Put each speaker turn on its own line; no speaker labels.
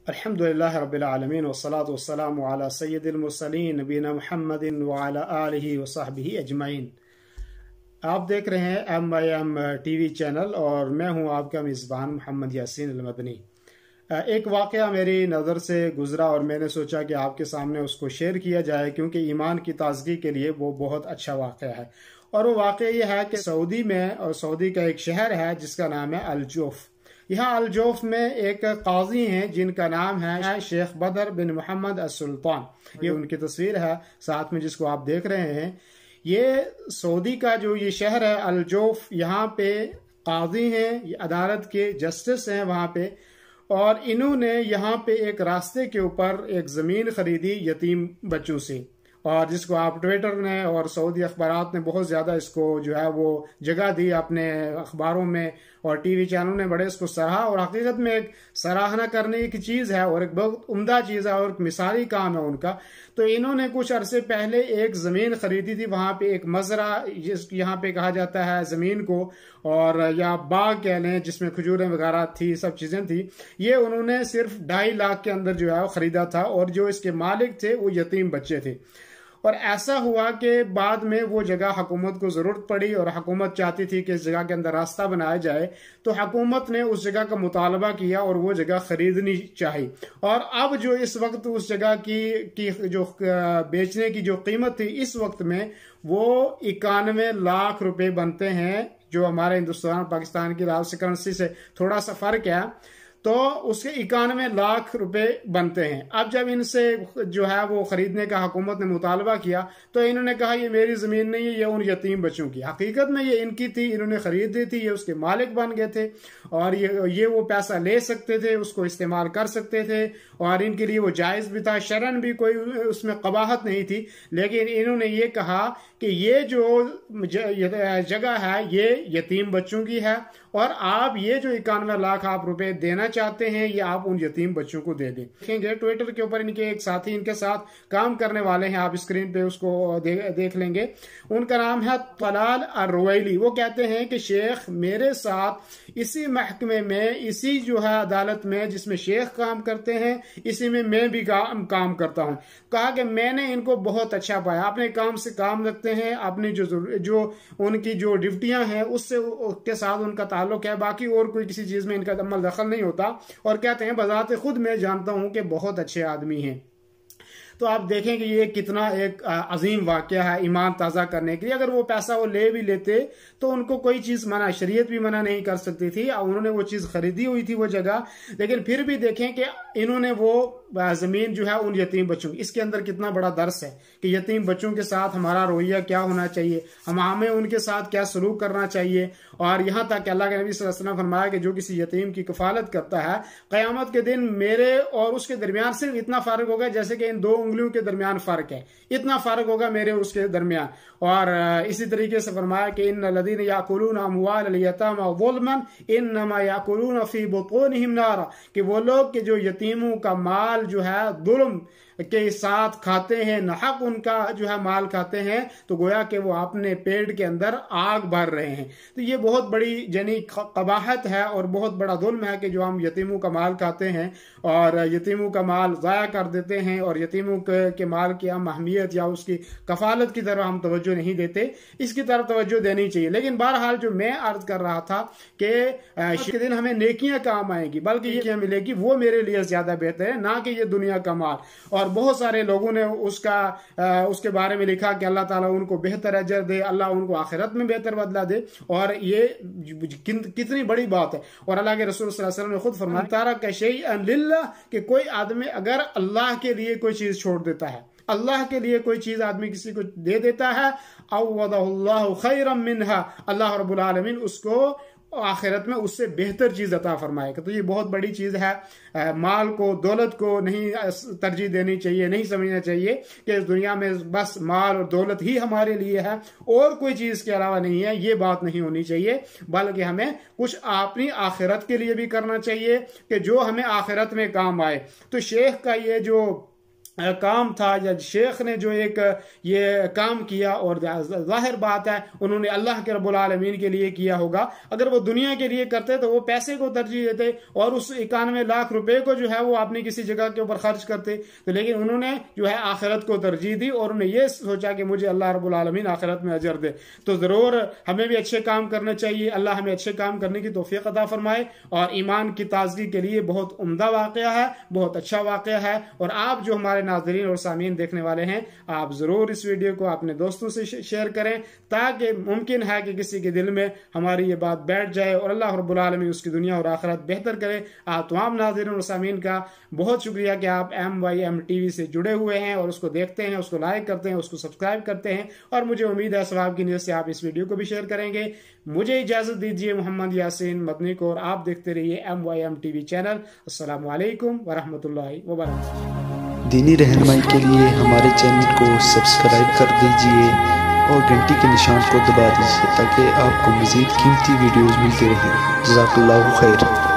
अल्हम्दुलिल्लाह रब्बिल आलमीन वस्सलातु वस्सलामु अला सय्यिदिल मुरसलीन नबीना मुहम्मदिन व अला आलिहि व सहबिहि अजमईन। आप देख रहे हैं MIM टीवी चैनल और मैं हूं आपका मेज़बान मोहम्मद यासीन अल-मदनी। एक वाक़या मेरी नज़र से गुजरा और मैंने सोचा कि आपके सामने उसको शेयर किया जाए, क्योंकि ईमान की ताज़गी के लिए वो बहुत अच्छा वाक़या है। और वो वाक़या ये है कि सऊदी में, और सऊदी का एक शहर है जिसका नाम है अल-जोफ। यहाँ अल-जोफ में एक काजी हैं जिनका नाम है शेख बदर बिन मोहम्मद अस-सुल्तान। ये उनकी तस्वीर है साथ में जिसको आप देख रहे हैं। ये सऊदी का जो ये शहर है अल-जोफ, यहाँ पे काजी हैं, अदालत के जस्टिस हैं वहाँ पे। और इन्होंने यहाँ पे एक रास्ते के ऊपर एक ज़मीन खरीदी यतीम बच्चों से, और जिसको आप ट्विटर ने और सऊदी अखबारात ने बहुत ज़्यादा इसको जो है वो जगह दी अपने अखबारों में, और टीवी चैनलों ने बड़े इसको सराहा। और हकीकत में एक सराहना करने की चीज़ है और एक बहुत उम्दा चीज़ है और एक मिसाली काम है उनका। तो इन्होंने कुछ अरसे पहले एक ज़मीन खरीदी थी वहाँ पे, एक मजरा जिस यहाँ पे कहा जाता है ज़मीन को, और या बाग कह लें, जिसमें खजूरें वगैरह थी, सब चीज़ें थी। ये उन्होंने सिर्फ 2.5 लाख के अंदर जो है वो ख़रीदा था, और जो इसके मालिक थे वो यतीम बच्चे थे। और ऐसा हुआ कि बाद में वो जगह हुकूमत को ज़रूरत पड़ी और हुकूमत चाहती थी कि इस जगह के अंदर रास्ता बनाया जाए, तो हुकूमत ने उस जगह का मुतालबा किया और वो जगह खरीदनी चाहिए। और अब जो इस वक्त उस जगह की जो बेचने की जो कीमत थी इस वक्त में, वो 91 लाख रुपए बनते हैं, जो हमारे हिंदुस्तान पाकिस्तान की राष्ट्रीय करेंसी से थोड़ा सा फर्क है। तो उसके 91 लाख रुपए बनते हैं। अब जब इनसे जो है वो खरीदने का हुकूमत ने मुतालबा किया, तो इन्होंने कहा ये मेरी जमीन नहीं है, ये उन यतीम बच्चों की। हकीकत में ये इनकी थी, इन्होंने खरीद दी थी, ये उसके मालिक बन गए थे और ये वो पैसा ले सकते थे, उसको इस्तेमाल कर सकते थे, और इनके लिए वो जायज भी था, शरन भी कोई उसमें कबाहत नहीं थी। लेकिन इन्होंने ये कहा कि ये जो जगह है ये यतीम बच्चों की है, और आप ये जो 91 लाख आप रुपए देना चाहते हैं, ये आप उन यतीम बच्चों को दे दें। देखेंगे ट्विटर के ऊपर इनके एक साथी इनके साथ काम करने वाले हैं, आप स्क्रीन पे उसको देख लेंगे। उनका नाम है तलाल अर-रुवैली। वो कहते हैं कि शेख मेरे साथ इसी महकमे में, इसी जो है अदालत में जिसमें शेख काम करते हैं, इसी में मैं भी काम करता हूँ। कहा कि मैंने इनको बहुत अच्छा पाया, अपने काम से काम रखते हैं, अपनी जो उनकी जो ड्यूटियां हैं उसके साथ उनका ताल्लुक है, बाकी और कोई किसी चीज में इनका अमल दखल नहीं होता। और कहते हैं बजाते खुद मैं जानता हूं कि बहुत अच्छे आदमी हैं। तो आप देखें कि ये कितना एक अजीम वाकया है ईमान ताज़ा करने के लिए। अगर वो पैसा वो ले भी लेते तो उनको कोई चीज़ मना, शरीयत भी मना नहीं कर सकती थी, उन्होंने वो चीज़ खरीदी हुई थी वो जगह। लेकिन फिर भी देखें कि इन्होंने वो ज़मीन जो है उन यतीम बच्चों की, इसके अंदर कितना बड़ा दर्स है कि यतीम बच्चों के साथ हमारा रवैया क्या होना चाहिए, हमें उनके साथ क्या सलूक करना चाहिए। और यहाँ तक अल्लाह के नबी सल्लल्लाहु अलैहि वसल्लम फरमाया कि जो किसी यतीम की कफालत करता है, क़यामत के दिन मेरे और उसके दरमियान सिर्फ इतना फ़र्क होगा जैसे कि इन 2 उंगलियों के दरमियान फ़र्क है, इतना फ़र्क होगा मेरे उसके दरमियान। और इसी तरीके से फरमाया कि इन लदीन याकुलूना अमवाल अल-यतामा ज़ुल्मन इन्नमा याकुलूना फ़ी बुतूनिहिम नारा, कि वो लोग के जो यतीमों का माल जो है जुल्म के साथ खाते हैं, नाहक उनका जो है माल खाते हैं, तो गोया कि वो अपने पेट के अंदर आग भर रहे हैं। तो ये बहुत बड़ी यानी कबाहत है और बहुत बड़ा जुल्म है कि जो हम यतीमों का माल खाते हैं और यतीमों का माल ज़ाया कर देते हैं, और यतीमों के माल की हम अहमियत या उसकी कफालत की तरफ हम तवज्जो नहीं देते, इसकी तरफ तवज्जो देनी चाहिए। लेकिन बहरहाल जो मैं अर्ज कर रहा था कि के दिन हमें नेकियां काम आएंगी, बल्कि ये मिलेगी वो मेरे लिए ज्यादा बेहतर है, ना कि ये दुनिया का माल। और बहुत सारे लोगों ने उसके बारे में लिखा कि अल्लाह ताला उनको बेहतर अजर दे, अल्लाह उनको आखिरत में बेहतर बदला दे, और ये कितनी बड़ी बात है। और अल्लाह के रसूल सल्लल्लाहु अलैहि वसल्लम ने खुद फरमाया तारा का शैअन लिल्लाह, कि कोई आदमी अगर अल्लाह के लिए कोई चीज छोड़ देता है, अल्लाह के लिए कोई चीज आदमी किसी को दे देता है, अव्वदहुल्लाहु खैरम मिनहा, अल्लाह रब्बुल आलमीन उसको आखिरत में उससे बेहतर चीज अता फरमाएगा। तो ये बहुत बड़ी चीज है। माल को, दौलत को नहीं तरजीह देनी चाहिए, नहीं समझना चाहिए कि इस दुनिया में बस माल और दौलत ही हमारे लिए है और कोई चीज के अलावा नहीं है, ये बात नहीं होनी चाहिए। बल्कि हमें कुछ अपनी आखिरत के लिए भी करना चाहिए कि जो हमें आखिरत में काम आए। तो शेख का ये जो काम था या शेख ने जो एक ये काम किया, और जाहिर बात है उन्होंने अल्लाह के रब्बुल आलमीन के लिए किया होगा। अगर वो दुनिया के लिए करते तो वो पैसे को तरजीह देते और उस 91 लाख रुपए को जो है वो अपनी किसी जगह के ऊपर खर्च करते, तो लेकिन उन्होंने जो है आखिरत को तरजीह दी और उन्होंने ये सोचा कि मुझे अल्लाह रब्बुल आलमीन आखिरत में अजर दे। तो जरूर हमें भी अच्छे काम करने चाहिए, अल्लाह हमें अच्छे काम करने की तौफीक अता फरमाए। और ईमान की ताजगी के लिए बहुत उम्दा वाक़या है, बहुत अच्छा वाक़या है। और आप जो हमारे नाज़रीन और सामीन देखने वाले हैं, आप जरूर इस वीडियो को अपने दोस्तों से शेयर करें, ताकि मुमकिन है कि किसी के दिल में हमारी ये बात बैठ जाए और अल्लाह रब्बुल आलमीन उसकी दुनिया और आखिरत बेहतर करे। आप तमाम नाज़रीन और सामीन का बहुत शुक्रिया कि आप MYM TV से जुड़े हुए हैं और उसको देखते हैं, उसको लाइक करते हैं, उसको सब्सक्राइब करते हैं। और मुझे उम्मीद है सवाब की नीयत से आप इस वीडियो को भी शेयर करेंगे। मुझे इजाजत दीजिए मोहम्मद यासीन मदनी को, और आप देखते रहिए MYM TV चैनल। अस्सलामु अलैकुम वरहमतुल्लाहि वबरकातुहू।
दीनी रहनुमाई के लिए हमारे चैनल को सब्सक्राइब कर दीजिए और घंटी के निशान को दबा दीजिए ताकि आपको मज़ीद कीमती वीडियोज़ मिलती रहें। जज़ाकल्लाहु खैर।